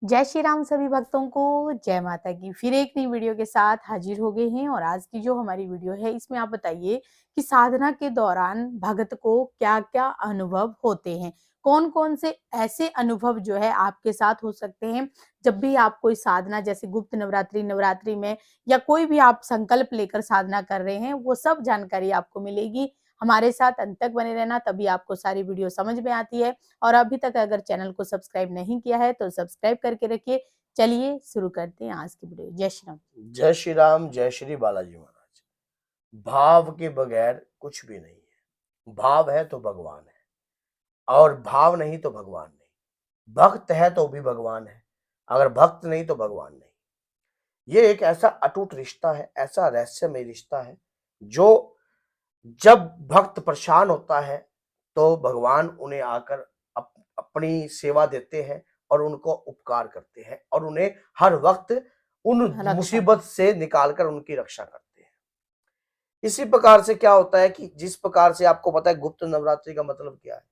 जय श्री राम सभी भक्तों को, जय माता की। फिर एक नई वीडियो के साथ हाजिर हो गए हैं और आज की जो हमारी वीडियो है इसमें आप बताइए कि साधना के दौरान भक्त को क्या-क्या अनुभव होते हैं। कौन-कौन से ऐसे अनुभव जो है आपके साथ हो सकते हैं जब भी आप कोई साधना जैसे गुप्त नवरात्रि, नवरात्रि में या कोई भी आप संकल्प लेकर साधना कर रहे हैं, वो सब जानकारी आपको मिलेगी। हमारे साथ अंत तक बने रहना, तभी आपको सारी वीडियो समझ में आती है। और अभी तक अगर चैनल को सब्सक्राइब नहीं किया है तो सब्सक्राइब करके रखिए। चलिए शुरू करते हैं आज की वीडियो। जय श्री राम। जय श्री राम, जय श्री बालाजी महाराज। भाव के बगैर कुछ भी नहीं है। भाव है तो भगवान है और भाव नहीं तो भगवान नहीं। भक्त है तो भी भगवान है, अगर भक्त नहीं तो भगवान नहीं। ये एक ऐसा अटूट रिश्ता है, ऐसा रहस्यमय रिश्ता है जो जब भक्त परेशान होता है तो भगवान उन्हें आकर अपनी सेवा देते हैं और उनको उपकार करते हैं और उन्हें हर वक्त उन रक्षा मुसीबत से निकालकर उनकी रक्षा करते हैं। इसी प्रकार से क्या होता है कि जिस प्रकार से आपको पता है गुप्त नवरात्रि का मतलब क्या है।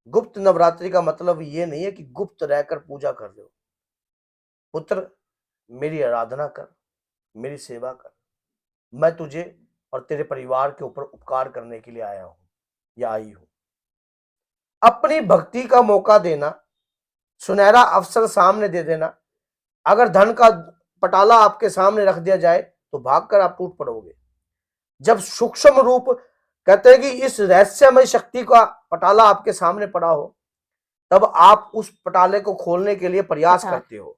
गुप्त नवरात्रि का मतलब ये नहीं है कि गुप्त रहकर पूजा कर रहे हो। पुत्र, मेरी आराधना कर, मेरी सेवा कर। मैं तुझे और तेरे परिवार के ऊपर उपकार करने के लिए आया हूं या आई हूं। अपनी भक्ति का मौका देना, सुनहरा अवसर सामने दे देना। अगर धन का पटाला आपके सामने रख दिया जाए तो भागकर आप टूट पड़ोगे। जब सूक्ष्म रूप कहते हैं कि इस रहस्यमय शक्ति का पटाला आपके सामने पड़ा हो, तब आप उस पटाले को खोलने के लिए प्रयास पता करते हो।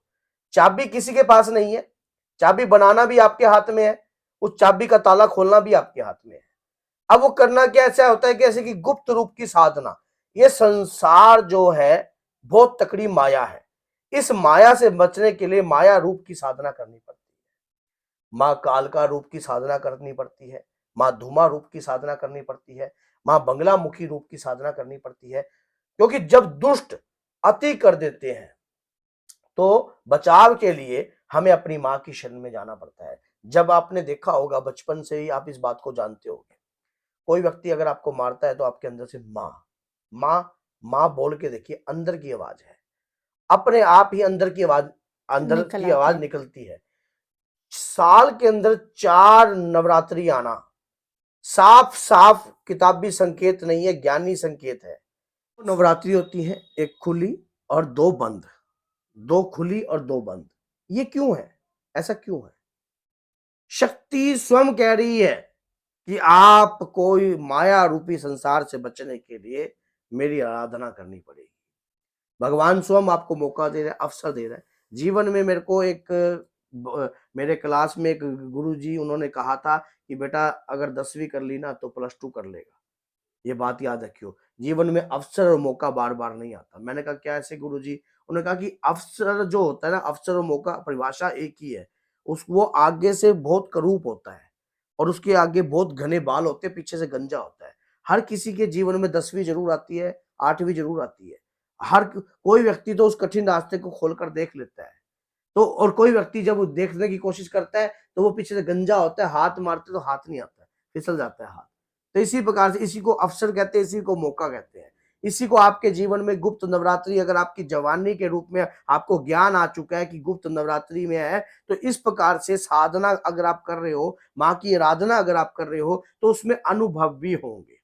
चाबी किसी के पास नहीं है, चाबी बनाना भी आपके हाथ में है, उस चाबी का ताला खोलना भी आपके हाथ में है। अब वो करना क्या ऐसा होता है कि ऐसे कि गुप्त रूप की साधना। ये संसार जो है बहुत तकड़ी माया है। इस माया से बचने के लिए माया रूप की साधना करनी पड़ती है। माँ कालका रूप की साधना करनी पड़ती है, माँ धूमा रूप की साधना करनी पड़ती है, माँ बंगला मुखी रूप की साधना करनी पड़ती है। क्योंकि जब दुष्ट अति कर देते हैं तो बचाव के लिए हमें अपनी माँ की शरण में जाना पड़ता है। जब आपने देखा होगा, बचपन से ही आप इस बात को जानते होंगे, कोई व्यक्ति अगर आपको मारता है तो आपके अंदर से माँ माँ माँ बोल के देखिए, अंदर की आवाज है, अपने आप ही अंदर निकल की आती आवाज है। निकलती है। साल के अंदर 4 नवरात्रि आना साफ साफ किताबी संकेत नहीं है, ज्ञानी संकेत है। नवरात्रि होती है, एक खुली और दो बंद, दो खुली और दो बंद। ये क्यों है? ऐसा क्यों है? शक्ति स्वयं कह रही है कि आप कोई माया रूपी संसार से बचने के लिए मेरी आराधना करनी पड़ेगी। भगवान स्वयं आपको मौका दे रहा है, अवसर दे रहा है। जीवन में मेरे को मेरे क्लास में एक गुरुजी उन्होंने कहा था कि बेटा अगर 10वीं कर ली ना तो +2 कर लेगा। ये बात याद रखियो। जीवन में अवसर और मौका बार-बार नहीं आता। मैंने कहा क्या ऐसे गुरुजी? उन्होंने कहा कि अवसर जो होता है ना, अवसर और मौका परिभाषा एक ही है। वो आगे से बहुत करूप होता है और उसके आगे बहुत घने बाल होते हैं, पीछे से गंजा होता है। हर किसी के जीवन में 10वीं ज़रूर आती है, 8वीं ज़रूर आती है। कोई व्यक्ति तो उस कठिन रास्ते को खोलकर देख लेता है। तो और कोई व्यक्ति जब वो देखने की कोशिश करता है तो वो पीछे से गंजा होता है, हाथ मारते तो हाथ नहीं आता है, फिसल जाता है हाथ। तो इसी प्रकार से इसी को अवसर कहते हैं, इसी को मौका कहते हैं। इसी को आपके जीवन में गुप्त नवरात्रि, अगर आपकी जवानी के रूप में आपको ज्ञान आ चुका है कि गुप्त नवरात्रि में है, तो इस प्रकार से साधना अगर आप कर रहे हो, माँ की आराधना अगर आप कर रहे हो, तो उसमें अनुभव भी होंगे।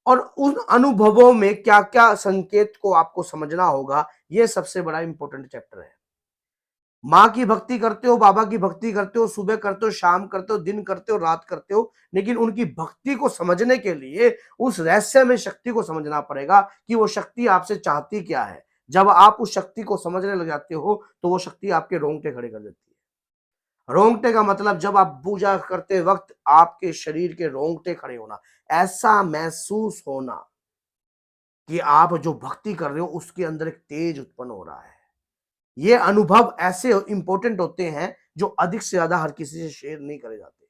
और उन अनुभवों में क्या-क्या संकेत को आपको समझना होगा, ये सबसे बड़ा इंपॉर्टेंट चैप्टर है। माँ की भक्ति करते हो, बाबा की भक्ति करते हो, सुबह करते हो, शाम करते हो, दिन करते हो, रात करते हो, लेकिन उनकी भक्ति को समझने के लिए उस रहस्य में शक्ति को समझना पड़ेगा कि वो शक्ति आपसे चाहती क्या है। जब आप उस शक्ति को समझने लग जाते हो तो वो शक्ति आपके रोंगटे खड़े कर देती है। रोंगटे का मतलब जब आप पूजा करते वक्त आपके शरीर के रोंगटे खड़े होना, ऐसा महसूस होना कि आप जो भक्ति कर रहे हो उसके अंदर एक तेज उत्पन्न हो रहा है। ये अनुभव ऐसे इंपॉर्टेंट होते हैं जो अधिक से ज्यादा हर किसी से शेयर नहीं करे जाते,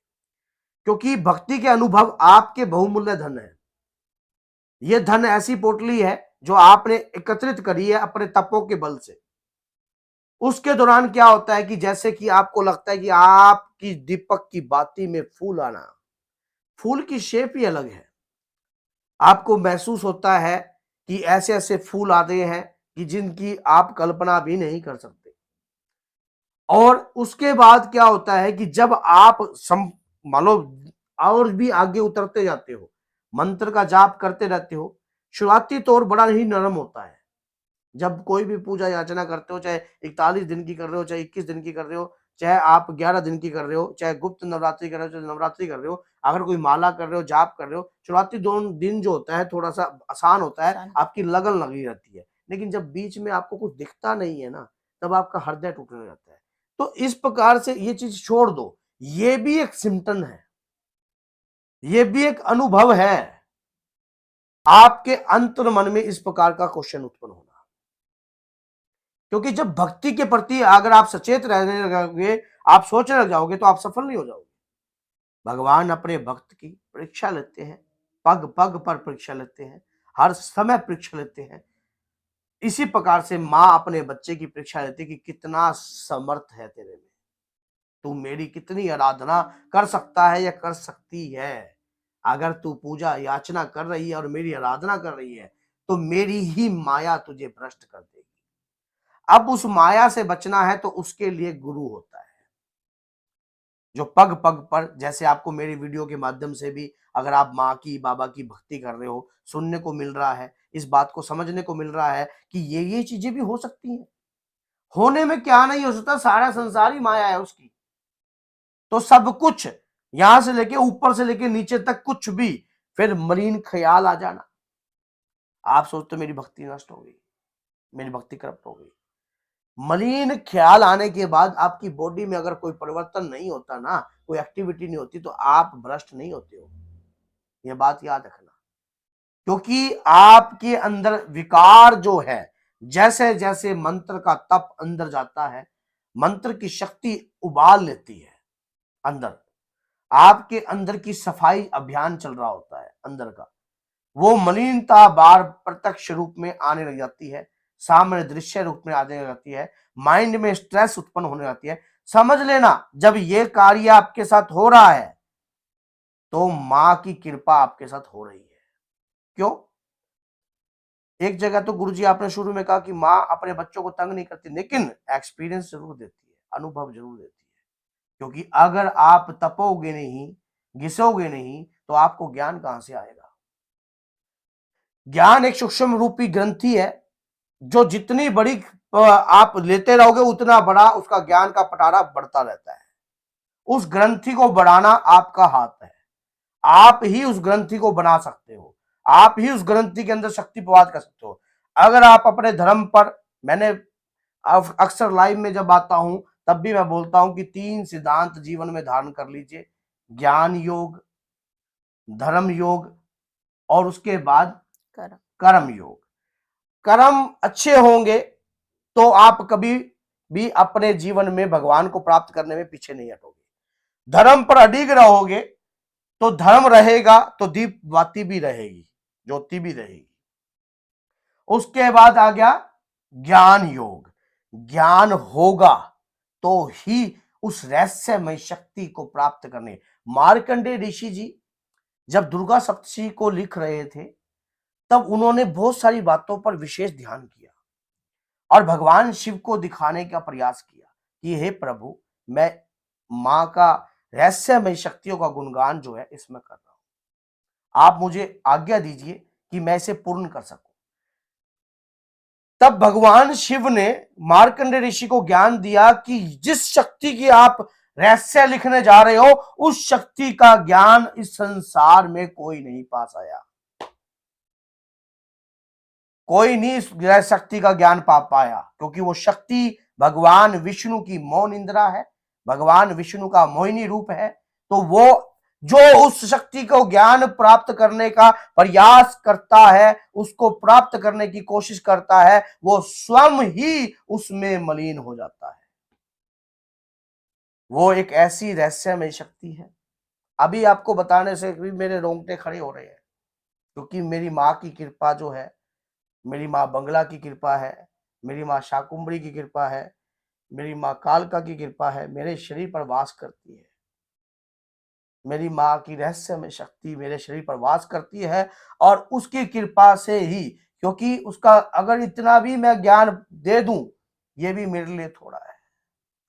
क्योंकि भक्ति के अनुभव आपके बहुमूल्य धन है। ये धन ऐसी पोटली है जो आपने एकत्रित करी है अपने तपों के बल से। उसके दौरान क्या होता है कि जैसे कि आपको लगता है कि आपकी दीपक की बाती में फूल आना, फूल की शेप ही अलग है। आपको महसूस होता है कि ऐसे ऐसे फूल आते हैं कि जिनकी आप कल्पना भी नहीं कर सकते। और उसके बाद क्या होता है कि जब आप मान लो और भी आगे उतरते जाते हो, मंत्र का जाप करते रहते हो, शुरुआती तौर बड़ा ही नरम होता है। जब कोई भी पूजा याचना करते हो, चाहे 41 दिन की कर रहे हो, चाहे 21 दिन की कर रहे हो, चाहे आप 11 दिन की कर रहे हो, चाहे गुप्त नवरात्रि कर रहे हो, चाहे नवरात्रि कर रहे हो, अगर कोई माला कर रहे हो, जाप कर रहे हो, शुरुआती 2 दिन जो होता है थोड़ा सा आसान होता है, आसान। आपकी लगन लगी रहती है। लेकिन जब बीच में आपको कुछ दिखता नहीं है ना, तब आपका हृदय टूटने लगता है। तो इस प्रकार से ये चीज छोड़ दो, ये भी एक सिम्टम है, ये भी एक अनुभव है, आपके अंतर मन में इस प्रकार का क्वेश्चन उत्पन्न होना। क्योंकि जब भक्ति के प्रति अगर आप सचेत रहने लगोगे, आप सोचने लग जाओगे, तो आप सफल नहीं हो जाओगे। भगवान अपने भक्त की परीक्षा लेते हैं, पग पग पर परीक्षा लेते हैं, हर समय परीक्षा लेते हैं। इसी प्रकार से माँ अपने बच्चे की परीक्षा लेती है कि कितना समर्थ है तेरे में, तू मेरी कितनी आराधना कर सकता है या कर सकती है। अगर तू पूजा याचना कर रही है और मेरी आराधना कर रही है, तो मेरी ही माया तुझे भ्रष्ट कर देगी। अब उस माया से बचना है तो उसके लिए गुरु होता है, जो पग पग पर, जैसे आपको मेरी वीडियो के माध्यम से भी अगर आप माँ की बाबा की भक्ति कर रहे हो, सुनने को मिल रहा है, इस बात को समझने को मिल रहा है कि ये चीजें भी हो सकती हैं। होने में क्या नहीं हो सकता, सारा संसार ही माया है उसकी। तो सब कुछ, यहां से लेके ऊपर से लेके नीचे तक कुछ भी, फिर मलिन ख्याल आ जाना, आप सोचते हो मेरी भक्ति नष्ट हो गई, मेरी भक्ति करप्ट हो गई। मलिन ख्याल आने के बाद आपकी बॉडी में अगर कोई परिवर्तन नहीं होता ना, कोई एक्टिविटी नहीं होती, तो आप भ्रष्ट नहीं होते हो, यह बात याद रखना। क्योंकि आपके अंदर विकार जो है, जैसे जैसे मंत्र का तप अंदर जाता है, मंत्र की शक्ति उबाल लेती है अंदर, आपके अंदर की सफाई अभियान चल रहा होता है अंदर का, वो मलिनता बार प्रत्यक्ष रूप में आने लग जाती है, सामने दृश्य रूप में आने लग जाती है, माइंड में स्ट्रेस उत्पन्न होने लगती है। समझ लेना, जब ये कार्य आपके साथ हो रहा है तो मां की कृपा आपके साथ हो रही है। क्यों? एक जगह तो गुरुजी आपने शुरू में कहा कि मां अपने बच्चों को तंग नहीं करती, लेकिन एक्सपीरियंस जरूर देती है, अनुभव जरूर देती है। क्योंकि अगर आप तपोगे नहीं, घिसोगे नहीं, तो आपको ज्ञान कहां से आएगा। ज्ञान एक सूक्ष्म रूपी ग्रंथि है, जो जितनी बड़ी आप लेते रहोगे, उतना बड़ा उसका ज्ञान का पटारा बढ़ता रहता है। उस ग्रंथि को बढ़ाना आपका हाथ है, आप ही उस ग्रंथि को बना सकते हो, आप ही उस ग्रंथि के अंदर शक्ति प्रवाहित कर सकते हो। अगर आप अपने धर्म पर, मैंने अक्सर लाइव में जब आता हूं तब भी मैं बोलता हूं कि 3 सिद्धांत जीवन में धारण कर लीजिए, ज्ञान योग, धर्म योग और उसके बाद कर्म योग। कर्म अच्छे होंगे तो आप कभी भी अपने जीवन में भगवान को प्राप्त करने में पीछे नहीं हटोगे। धर्म पर अडिग रहोगे तो धर्म रहेगा तो दीप बाती भी रहेगी, ज्योति भी रहेगी। उसके बाद आ गया ज्ञान योग। ज्ञान होगा तो ही उस रहस्यमय शक्ति को प्राप्त करने। मार्कंडेय ऋषि जी जब दुर्गा सप्तशती को लिख रहे थे, तब उन्होंने बहुत सारी बातों पर विशेष ध्यान किया और भगवान शिव को दिखाने का प्रयास किया कि हे प्रभु, मैं मां का रहस्यमय शक्तियों का गुणगान जो है इसमें कर रहा हूं, आप मुझे आज्ञा दीजिए कि मैं इसे पूर्ण कर सकूं। तब भगवान शिव ने मार्कंडेय ऋषि को ज्ञान दिया कि जिस शक्ति की आप रहस्य लिखने जा रहे हो, उस शक्ति का ज्ञान इस संसार में कोई नहीं पास आया, कोई नहीं इस शक्ति का ज्ञान पा पाया, क्योंकि वो शक्ति भगवान विष्णु की मौन इंद्रा है, भगवान विष्णु का मोहिनी रूप है। तो वो जो उस शक्ति को ज्ञान प्राप्त करने का प्रयास करता है, उसको प्राप्त करने की कोशिश करता है, वो स्वयं ही उसमें मलिन हो जाता है। वो एक ऐसी रहस्यमय शक्ति है, अभी आपको बताने से भी मेरे रोंगटे खड़े हो रहे हैं, क्योंकि मेरी माँ की कृपा जो है, मेरी माँ बंगला की कृपा है, मेरी माँ शाकुंभरी की कृपा है, मेरी माँ कालका की कृपा है, मेरे शरीर पर वास करती है। मेरी माँ की रहस्यमय शक्ति मेरे शरीर पर वास करती है और उसकी कृपा से ही क्योंकि उसका अगर इतना भी मैं ज्ञान दे दूं, ये भी मेरे लिए थोड़ा है,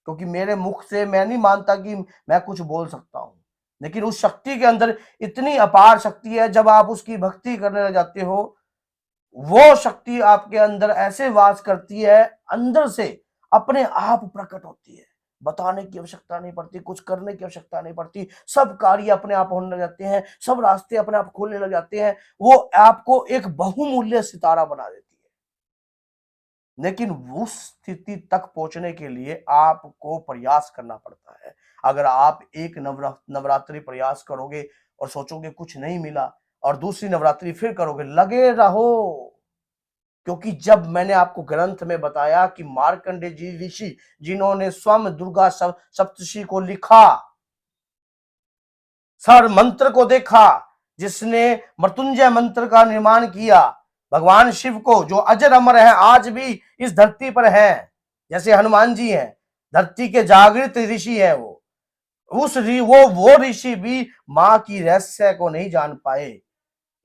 क्योंकि मेरे मुख से मैं नहीं मानता कि मैं कुछ बोल सकता हूं। लेकिन उस शक्ति के अंदर इतनी अपार शक्ति है, जब आप उसकी भक्ति करने लग जाते हो, वो शक्ति आपके अंदर ऐसे वास करती है, अंदर से अपने आप प्रकट होती है। बताने की आवश्यकता नहीं पड़ती, कुछ करने की आवश्यकता नहीं पड़ती, सब कार्य अपने आप होने लग जाते हैं, सब रास्ते अपने आप खोलने लग जाते हैं। वो आपको एक बहुमूल्य सितारा बना देती है। लेकिन उस स्थिति तक पहुंचने के लिए आपको प्रयास करना पड़ता है। अगर आप एक नवरात्रि प्रयास करोगे और सोचोगे कुछ नहीं मिला, और दूसरी नवरात्रि फिर करोगे, लगे रहो। क्योंकि जब मैंने आपको ग्रंथ में बताया कि मार्कंडे जी ऋषि, जिन्होंने स्वयं दुर्गा सप्तशी को लिखा, सर मंत्र को देखा, जिसने मृत्युंजय मंत्र का निर्माण किया, भगवान शिव को, जो अजर अमर है, आज भी इस धरती पर हैं, जैसे हनुमान जी हैं, धरती के जागृत ऋषि हैं। वो ऋषि भी मां की रहस्य को नहीं जान पाए,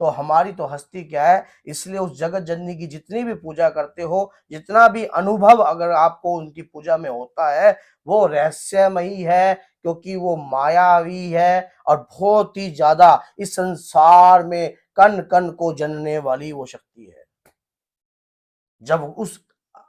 तो हमारी तो हस्ती क्या है। इसलिए उस जगत जननी की जितनी भी पूजा करते हो, जितना भी अनुभव अगर आपको उनकी पूजा में होता है, वो रहस्यमयी है, क्योंकि वो मायावी है और बहुत ही ज्यादा इस संसार में कण कण को जनने वाली वो शक्ति है। जब उस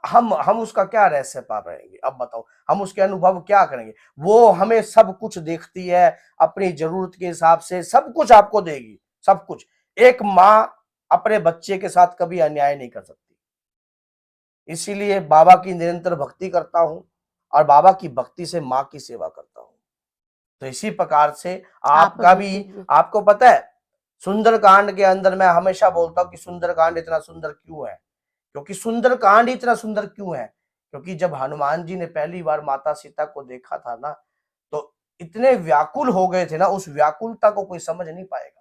हम उसका क्या रहस्य पा पाएंगे, अब बताओ, हम उसके अनुभव क्या करेंगे। वो हमें सब कुछ देखती है, अपनी जरूरत के हिसाब से सब कुछ आपको देगी, सब कुछ। एक माँ अपने बच्चे के साथ कभी अन्याय नहीं कर सकती। इसीलिए बाबा की निरंतर भक्ति करता हूं, और बाबा की भक्ति से माँ की सेवा करता हूं। तो इसी प्रकार से आपका भी, आपको पता है, सुंदरकांड के अंदर मैं हमेशा बोलता हूं कि सुंदरकांड इतना सुंदर क्यों है। क्योंकि सुंदरकांड इतना सुंदर क्यों है, क्योंकि जब हनुमान जी ने पहली बार माता सीता को देखा था ना, तो इतने व्याकुल हो गए थे ना, उस व्याकुलता को कोई समझ नहीं पाएगा।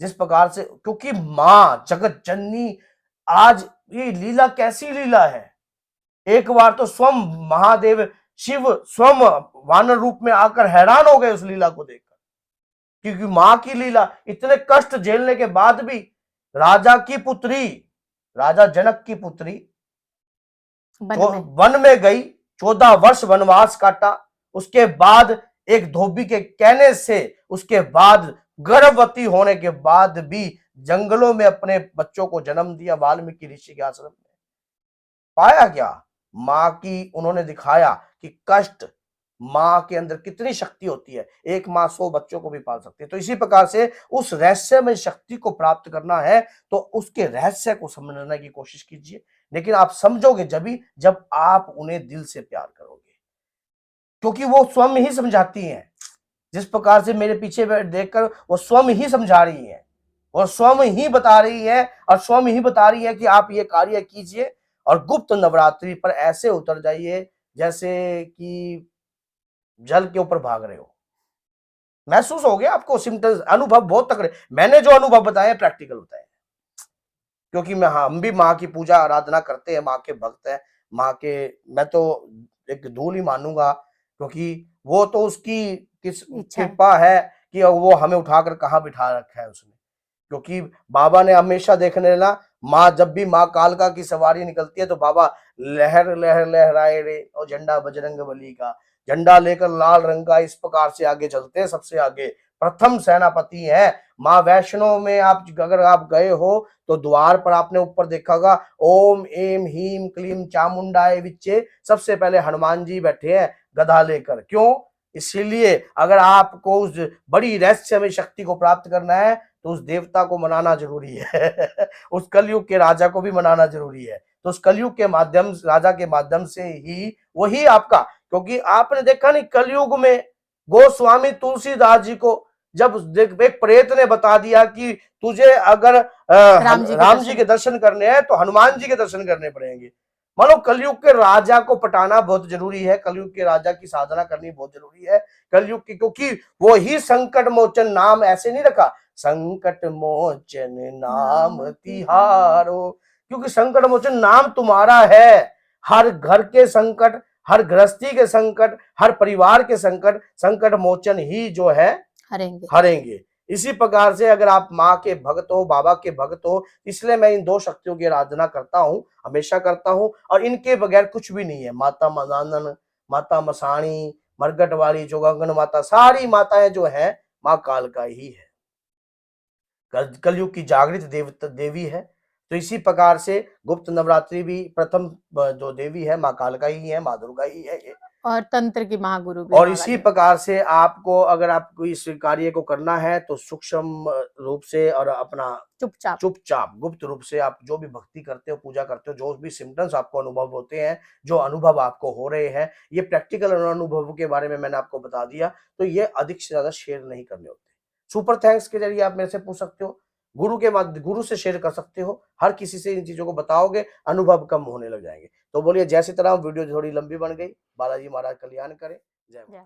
जिस प्रकार से, क्योंकि मां जगत जननी, आज ये लीला कैसी लीला है। एक बार तो स्वयं महादेव शिव स्वयं वानर रूप में आकर हैरान हो गए उस लीला को देखकर, क्योंकि मां की लीला, इतने कष्ट झेलने के बाद भी राजा की पुत्री, राजा जनक की पुत्री वन में गई, 14 वर्ष वनवास काटा, उसके बाद एक धोबी के कहने से, उसके बाद गर्भवती होने के बाद भी जंगलों में अपने बच्चों को जन्म दिया, वाल्मीकि ऋषि के आश्रम में। पाया क्या, मां की उन्होंने दिखाया कि कष्ट, मां के अंदर कितनी शक्ति होती है। एक मां 100 बच्चों को भी पाल सकती है। तो इसी प्रकार से उस रहस्य में शक्ति को प्राप्त करना है, तो उसके रहस्य को समझने की कोशिश कीजिए। लेकिन आप समझोगे जब आप उन्हें दिल से प्यार करोगे, क्योंकि वो स्वयं ही समझाती हैं। जिस प्रकार से मेरे पीछे देखकर वो स्वयं ही समझा रही है, और स्वयं ही बता रही है, और स्वयं ही बता रही है कि आप ये कार्य कीजिए, और गुप्त नवरात्रि पर ऐसे उतर जाइए जैसे कि जल के ऊपर भाग रहे हो। महसूस हो गया आपको सिम्टम्स, अनुभव बहुत तगड़े। मैंने जो अनुभव बताए प्रैक्टिकल बताए, क्योंकि हम भी माँ की पूजा आराधना करते हैं, माँ के भक्त हैं, माँ के, मैं तो एक धूल ही मानूंगा, क्योंकि वो तो उसकी किस कृपा है कि वो हमें उठाकर कहाँ बिठा रखा है उसने। क्योंकि बाबा ने हमेशा देखने ना, माँ जब भी माँ कालका की सवारी निकलती है, तो बाबा लहर लहर लहराए रे और झंडा बजरंग बली का, झंडा लेकर लाल रंग का, इस प्रकार से आगे चलते हैं। सबसे आगे प्रथम सेनापति है माँ वैष्णो में। आप अगर आप गए हो तो द्वार पर आपने ऊपर देखा होगा, ओम एम हीम क्लीम चामुंडाए विच्चे, सबसे पहले हनुमान जी बैठे हैं गदा लेकर। क्यों? इसीलिए अगर आपको उस बड़ी रहस्यमय शक्ति को प्राप्त करना है, तो उस देवता को मनाना जरूरी है उस कलयुग के राजा को भी मनाना जरूरी है। तो उस कलयुग के माध्यम, राजा के माध्यम से ही वही आपका, क्योंकि आपने देखा नहीं, कलयुग में गोस्वामी तुलसीदास जी को जब एक प्रेत ने बता दिया कि तुझे अगर राम जी के दर्शन करने हैं, तो हनुमान जी के दर्शन करने पड़ेंगे। मानो कलयुग के राजा को पटाना बहुत जरूरी है, कलयुग के राजा की साधना करनी बहुत जरूरी है कलयुग की, क्योंकि वो ही संकट मोचन, नाम ऐसे नहीं रखा, संकट मोचन नाम तिहारो, क्योंकि संकट मोचन नाम तुम्हारा है। हर घर के संकट, हर गृहस्थी के संकट, हर परिवार के संकट, संकट मोचन ही जो है हरेंगे। इसी प्रकार से अगर आप माँ के भक्त हो, बाबा के भक्त हो, इसलिए मैं इन दो शक्तियों की आराधना करता हूँ, हमेशा करता हूँ, और इनके बगैर कुछ भी नहीं है। माता मदानन, माता मसाणी, मरगट वाली, जोगांगन माता, सारी माताएं जो है माँ कालका ही है, कलयुग की जागृत देवी है। तो इसी प्रकार से गुप्त नवरात्रि भी प्रथम जो देवी है माँ कालका ही है, माँ दुर्गा ही है ये। और तंत्र की महागुरु भी और माँ इसी काली। प्रकार से आपको अगर आपको इस कार्य को करना है तो सूक्ष्म रूप से और अपना चुपचाप। चुपचाप गुप्त रूप से आप जो भी भक्ति करते हो, पूजा करते हो, जो भी सिम्टम्स आपको अनुभव होते हैं, जो अनुभव आपको हो रहे हैं, ये प्रैक्टिकल अनुभव के बारे में मैंने आपको बता दिया, तो ये अधिक से ज्यादा शेयर नहीं करने होते। सुपर थैंक्स के जरिए आप मेरे से पूछ सकते हो, गुरु से शेयर कर सकते हो। हर किसी से इन चीजों को बताओगे, अनुभव कम होने लग जाएंगे। तो बोलिए जय सीताराम। वीडियो थोड़ी लंबी बन गई, बालाजी महाराज कल्याण करें। जय माता।